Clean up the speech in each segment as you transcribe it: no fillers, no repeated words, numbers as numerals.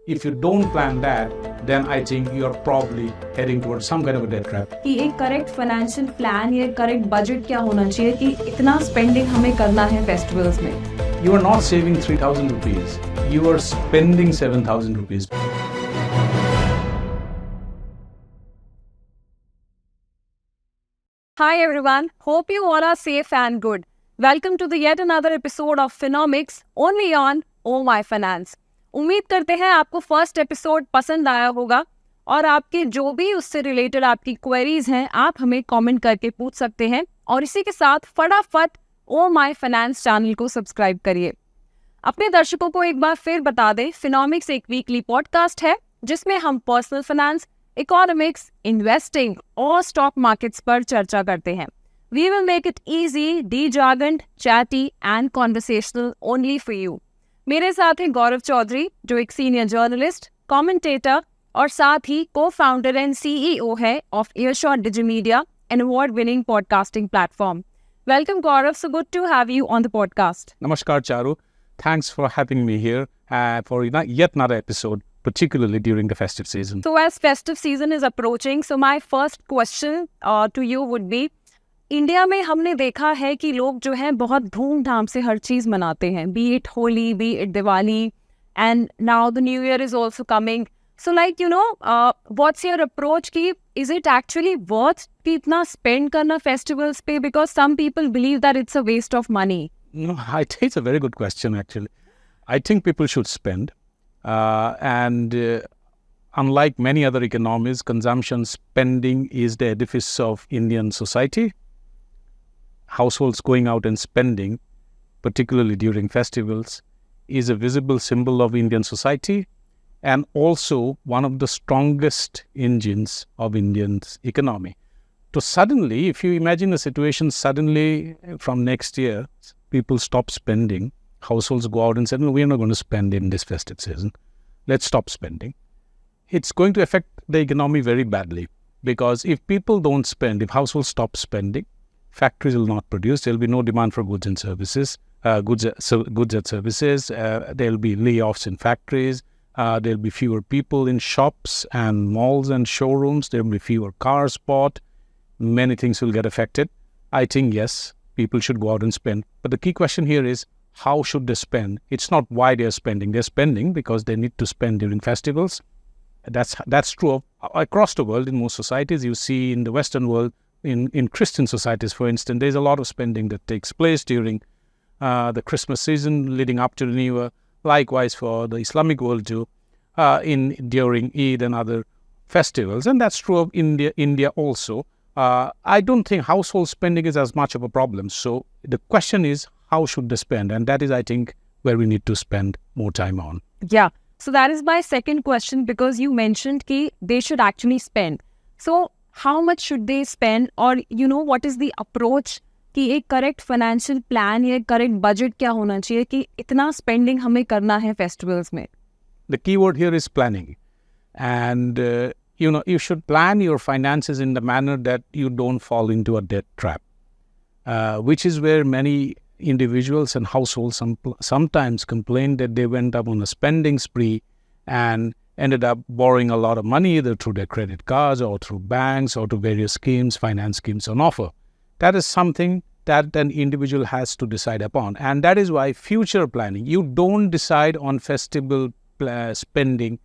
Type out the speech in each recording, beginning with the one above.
If you don't plan that, then I think you're probably heading towards some kind of a debt trap. कि एक correct financial plan या correct budget क्या होना चाहिए कि इतना स्पेंडिंग हमें करना है फेस्टिवल्स में. You are not saving 3,000 rupees. You are spending 7,000 rupees. Hi everyone, hope you all are safe and good. Welcome to the yet another episode of Phenomics only on Oh My Finance. उम्मीद करते हैं आपको first episode पसंद आया होगा और आपके जो भी उससे रिलेटेड आपकी क्वेरीज हैं आप हमें कमेंट करके पूछ सकते हैं और इसी के साथ फटाफट Oh My Finance चैनल को सब्सक्राइब करिए. अपने दर्शकों को एक बार फिर बता दें, फिनोमिक्स एक वीकली पॉडकास्ट है जिसमें हम पर्सनल फाइनेंस, इकोनॉमिक्स, इन्वेस्टिंग और स्टॉक मार्केट्स पर चर्चा करते हैं. We will make it easy, de-jargoned, chatty and conversational only for you. मेरे साथ हैं गौरव चौधरी जो एक सीनियर जर्नलिस्ट, कमेंटेटर और साथ ही को-फाउंडर एंड CEO है of Airshot Digimedia, an award winning podcasting platform. Welcome Gaurav, so good to have you on the podcast. Namaskar, Charu. Thanks for having me here for yet another episode, particularly during the festive season. So as festive season is approaching, so my first question to you would be, India में हमने देखा है कि लोग जो हैं बहुत धूमधाम से हर चीज़ मनाते हैं, be it Holi, be it Diwali, and now the new year is also coming. So like you know what's your approach कि इज इट एक्चुअली वर्थ कि इतना स्पेंड करना फेस्टिवल्स पे, because some people believe that it's a waste of money. No, I think it's a very good question actually. I think people should spend and unlike many other economies, consumption spending is the edifice of Indian society. Households going out and spending, particularly during festivals, is a visible symbol of Indian society and also one of the strongest engines of Indian's economy. So suddenly, if you imagine a situation, suddenly from next year, people stop spending, households go out and say, no, we're not going to spend in this festive season. Let's stop spending. It's going to affect the economy very badly because if people don't spend, if households stop spending, factories will not produce. There will be no demand for goods and services, goods and services. There will be layoffs in factories. There will be fewer people in shops and malls and showrooms. There will be fewer cars bought. Many things will get affected. I think, yes, people should go out and spend. But the key question here is, how should they spend? It's not why they're spending. They're spending because they need to spend during festivals. That's true of, across the world in most societies. You see in the Western world, in Christian societies, for instance, there's a lot of spending that takes place during the Christmas season leading up to the New Year. Likewise for the Islamic world too, during Eid and other festivals. And that's true of India also. I don't think household spending is as much of a problem. So the question is, how should they spend? And that is, I think, where we need to spend more time on. Yeah. So that is my second question, because you mentioned that they should actually spend. So how much should they spend, or you know what is the approach कि एक correct financial plan या correct budget क्या होना चाहिए कि इतना spending हमें करना है फेस्टिवल्स में? The key word here is planning, and you should plan your finances in the manner that you don't fall into a debt trap, which is where many individuals and households sometimes complain that they went up on a spending spree and ended up borrowing a lot of money either through their credit cards or through banks or to various schemes, finance schemes on offer. That is something that an individual has to decide upon. And that is why future planning, you don't decide on festival spending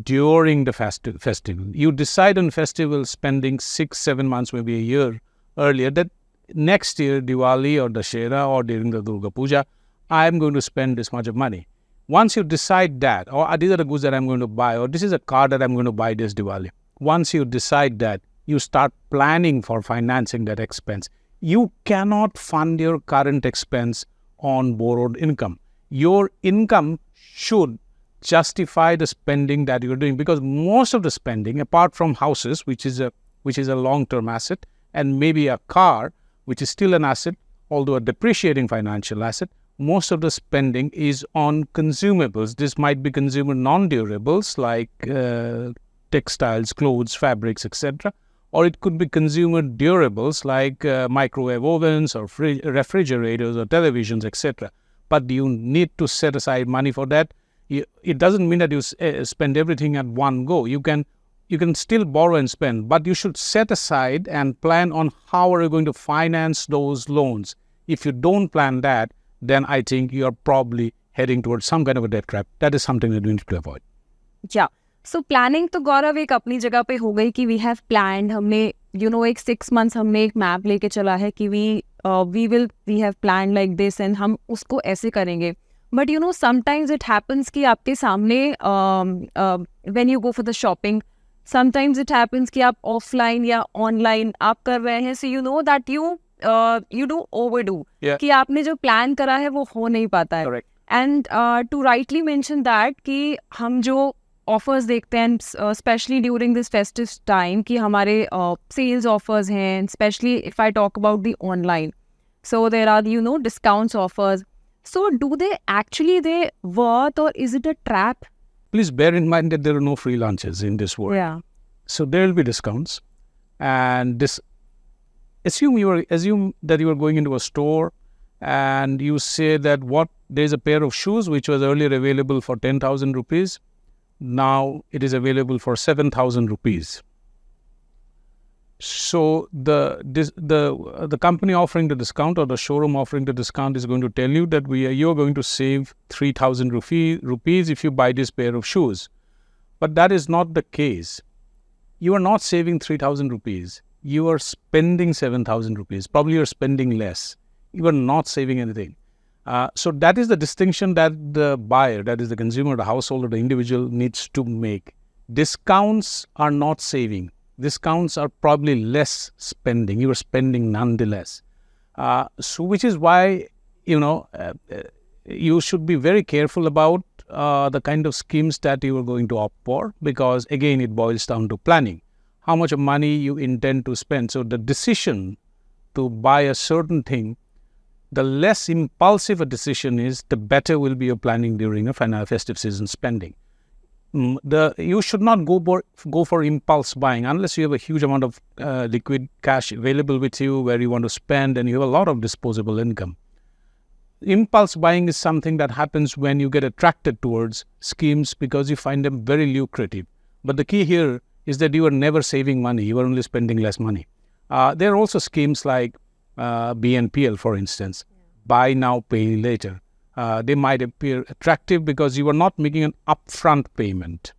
during the festival. You decide on festival spending 6-7 months, maybe a year earlier, that next year, Diwali or Dashera or during the Durga Puja, I am going to spend this much of money. Once you decide that, or these are the goods that I'm going to buy, or this is a car that I'm going to buy this Diwali. Once you decide that, you start planning for financing that expense. You cannot fund your current expense on borrowed income. Your income should justify the spending that you're doing, because most of the spending, apart from houses, which is a long-term asset, and maybe a car, which is still an asset, although a depreciating financial asset, most of the spending is on consumables. This might be consumer non-durables like textiles, clothes, fabrics, etc. Or it could be consumer durables like microwave ovens or refrigerators or televisions, etc. But you need to set aside money for that. It doesn't mean that you spend everything at one go. You can still borrow and spend, but you should set aside and plan on how are you going to finance those loans. If you don't plan that, then I think you're probably heading towards some kind of a debt trap. That is something that we need to avoid. Yeah. So planning तो गौरव एक अपनी जगह पे हो गई कि we have planned, हमने एक 6 months हमने एक मैप लेके चला है कि we have planned like this and हम उसको ऐसे करेंगे. But sometimes it happens कि आपके सामने when you go for the shopping, sometimes it happens कि आप offline या online आप कर रहे हैं, so you know that you do overdo. Yeah. कि आपने जो plan करा है वो हो नहीं पाता है. Correct. And to rightly mention that कि हम जो offers देखते हैं especially during this festive time कि हमारे sales offers हैं, especially if I talk about the online. So there are discounts offers. So do they actually worth, or is it a trap? Please bear in mind that there are no free lunches in this world. Yeah. So there will be discounts, and assume that you are going into a store and you say that there's a pair of shoes which was earlier available for 10,000 rupees. Now it is available for 7,000 rupees. So the company offering the discount or the showroom offering the discount is going to tell you that you're going to save 3,000 rupees if you buy this pair of shoes. But that is not the case. You are not saving 3,000 rupees. You are spending 7,000 rupees. Probably you're spending less. You are not saving anything. So that is the distinction that the buyer, that is the consumer, the household, or the individual needs to make. Discounts are not saving. Discounts are probably less spending. You are spending nonetheless. So which is why, you should be very careful about the kind of schemes that you are going to opt for, because again, it boils down to planning. How much of money you intend to spend. So the decision to buy a certain thing, the less impulsive a decision is, the better will be your planning during a festive season spending. You should not go for impulse buying unless you have a huge amount of liquid cash available with you where you want to spend and you have a lot of disposable income. Impulse buying is something that happens when you get attracted towards schemes because you find them very lucrative. But the key here is that you are never saving money. You are only spending less money. There are also schemes like BNPL, for instance, buy now, pay later. They might appear attractive because you are not making an upfront payment,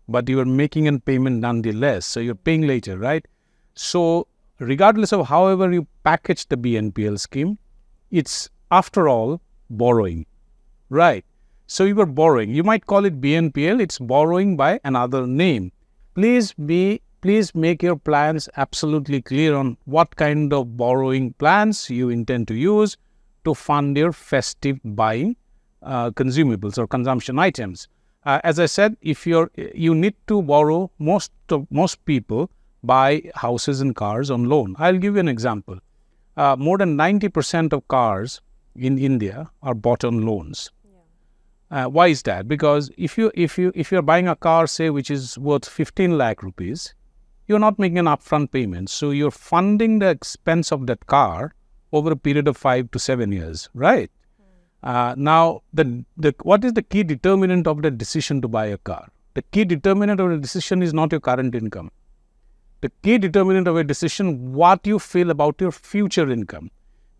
but you are making a payment nonetheless. So you're paying later, right? So regardless of however you package the BNPL scheme, it's after all borrowing, right? So you are borrowing. You might call it BNPL. It's borrowing by another name. Please make your plans absolutely clear on what kind of borrowing plans you intend to use to fund your festive buying consumables or consumption items. As I said, if you need to borrow, most people buy houses and cars on loan. I'll give you an example. More than 90% of cars in India are bought on loans. Why is that? Because if you're buying a car, say, which is worth 15 lakh rupees, you're not making an upfront payment. So you're funding the expense of that car over a period of 5 to 7 years, right? Now, what is the key determinant of the decision to buy a car? The key determinant of the decision is not your current income. The key determinant of a decision, what you feel about your future income.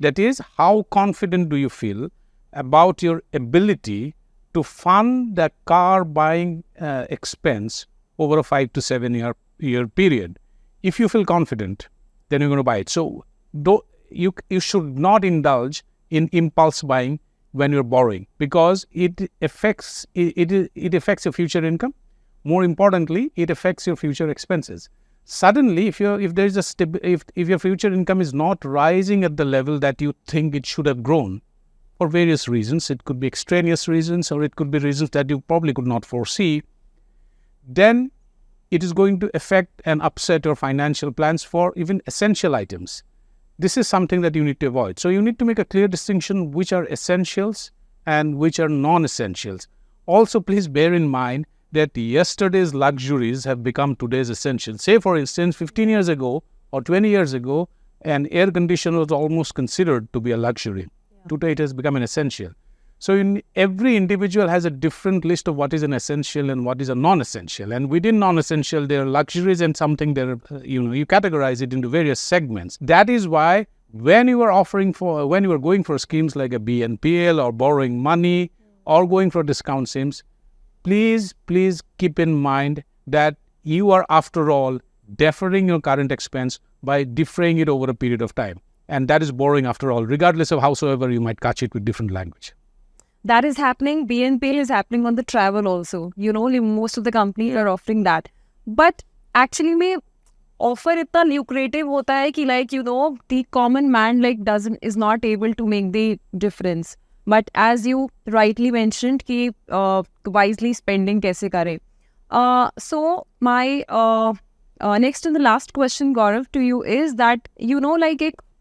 That is, how confident do you feel about your ability to fund the car buying expense over a 5 to 7 year period. If you feel confident, then you're going to buy it. So you should not indulge in impulse buying when you're borrowing, because it affects your future income. More importantly, it affects your future expenses. Suddenly, if your future income is not rising at the level that you think it should have grown, for various reasons, it could be extraneous reasons or it could be reasons that you probably could not foresee, then it is going to affect and upset your financial plans for even essential items. This is something that you need to avoid. So you need to make a clear distinction which are essentials and which are non-essentials. Also, please bear in mind that yesterday's luxuries have become today's essentials. Say, for instance, 15 years ago or 20 years ago, an air conditioner was almost considered to be a luxury. Today, it has become an essential. So in every individual has a different list of what is an essential and what is a non-essential. And within non-essential, there are luxuries and something there, you categorize it into various segments. That is why when you are going for schemes like a BNPL or borrowing money or going for discount schemes, please keep in mind that you are, after all, deferring your current expense by defraying it over a period of time. And that is borrowing, after all, regardless of howsoever you might catch it with different language. That is happening. BNPL is happening on the travel also. Most of the companies are offering that. But actually, में offer इतना lucrative होता है कि the common man is not able to make the difference. But as you rightly mentioned, कि wisely spending कैसे करें. So my next and the last question, Gaurav, to you is that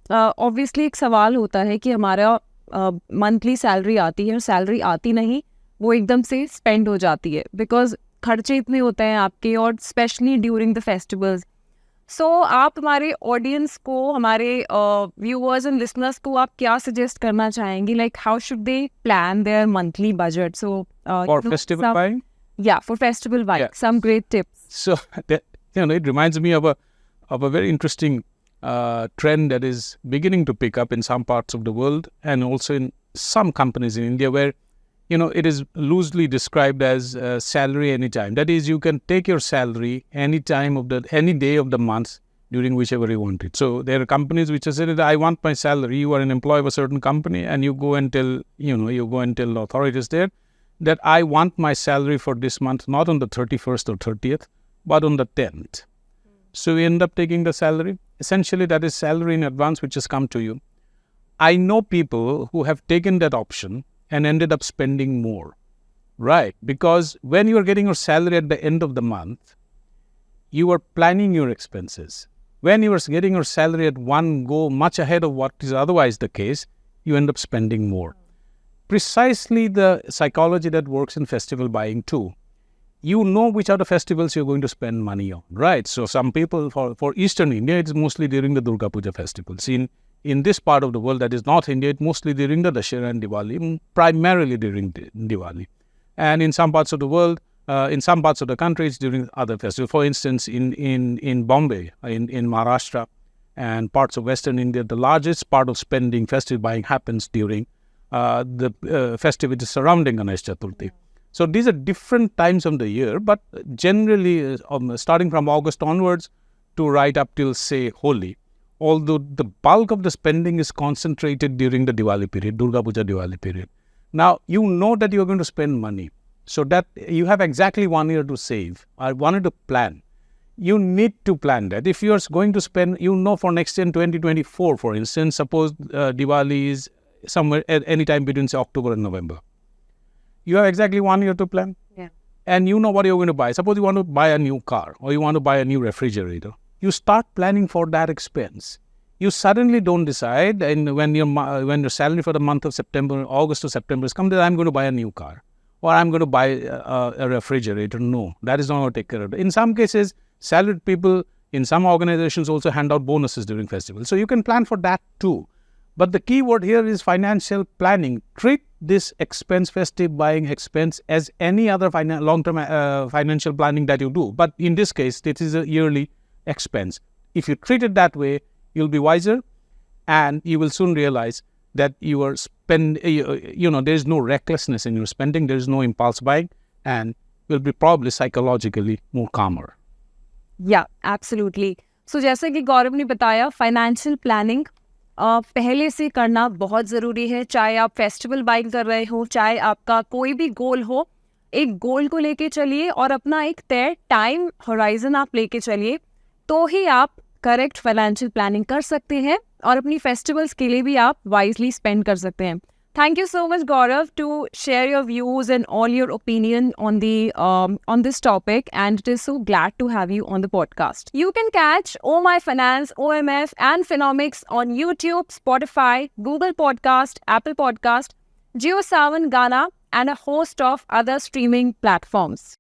obviously एक सवाल होता है कि हमारा मंथली सैलरी आती है और सैलरी आती नहीं, वो एकदम से स्पेंड हो जाती है बिकॉज खर्चे इतने होते हैं आपके, और स्पेशली ड्यूरिंग द फेस्टिवल्स. सो आप हमारे ऑडियंस को, हमारे व्यूअर्स एंड लिसनर्स को आप क्या सजेस्ट करना चाहेंगे, like how should they plan there monthly budget? So for festival buying? Yeah, for festival buying. Yeah. Some great tips. So it reminds me of a very interesting trend that is beginning to pick up in some parts of the world and also in some companies in India, where it is loosely described as salary anytime. That is, you can take your salary any day of the month during whichever you want it. So there are companies which have said that I want my salary. You are an employee of a certain company and you go and tell the authorities there that I want my salary for this month, not on the 31st or 30th, but on the 10th. So you end up taking the salary. Essentially, that is salary in advance which has come to you. I know people who have taken that option and ended up spending more, right? Because when you are getting your salary at the end of the month, you are planning your expenses. When you are getting your salary at one go, much ahead of what is otherwise the case, you end up spending more. Precisely the psychology that works in festival buying too. You know which are the festivals you're going to spend money on, right? So some people, for Eastern India, it's mostly during the Durga Puja festivals. In this part of the world, that is North India, it's mostly during the Dussehra and Diwali, primarily during Diwali. And in some parts of the world, in some parts of the country, it's during other festivals. For instance, in Bombay, in Maharashtra, and parts of Western India, the largest part of spending, festive buying, happens during the festivities surrounding Ganesh Chaturthi. So these are different times of the year, but generally starting from August onwards to right up till, say, Holi, although the bulk of the spending is concentrated during the Diwali period, Durga Puja Diwali period. Now, you know that you are going to spend money, so that you have exactly 1 year to save. I wanted to plan. You need to plan that. If you are going to spend, for next year in 2024, for instance, suppose Diwali is somewhere at any time between, say, October and November. You have exactly 1 year to plan. Yeah. And you know what you're going to buy. Suppose you want to buy a new car or you want to buy a new refrigerator. You start planning for that expense. You suddenly don't decide, and when your salary for the month of September, August to September is come, that I'm going to buy a new car or I'm going to buy a refrigerator. No, that is not going to take care of it. In some cases, salaried people in some organizations also hand out bonuses during festivals. So you can plan for that too. But the key word here is financial planning. Treat this expense, festive buying expense, as any other long-term financial planning that you do. But in this case, this is a yearly expense. If you treat it that way, you'll be wiser, and you will soon realize that you are there's no recklessness in your spending, there's no impulse buying, and you'll be probably psychologically more calmer. Yeah, absolutely. So जैसे कि गौरव ने बताया, financial planning पहले से करना बहुत ज़रूरी है. चाहे आप फेस्टिवल बाइंग कर रहे हो, चाहे आपका कोई भी गोल हो, एक गोल को लेके चलिए और अपना एक तय टाइम होराइजन आप लेके चलिए, तो ही आप करेक्ट फाइनेंशियल प्लानिंग कर सकते हैं और अपनी फेस्टिवल्स के लिए भी आप वाइजली स्पेंड कर सकते हैं. Thank you so much, Gaurav, to share your views and all your opinion on this topic, and it is so glad to have you on the podcast. You can catch Oh My Finance, OMF, and Phenomics on YouTube, Spotify, Google Podcast, Apple Podcast, JioSaavn, Gaana, and a host of other streaming platforms.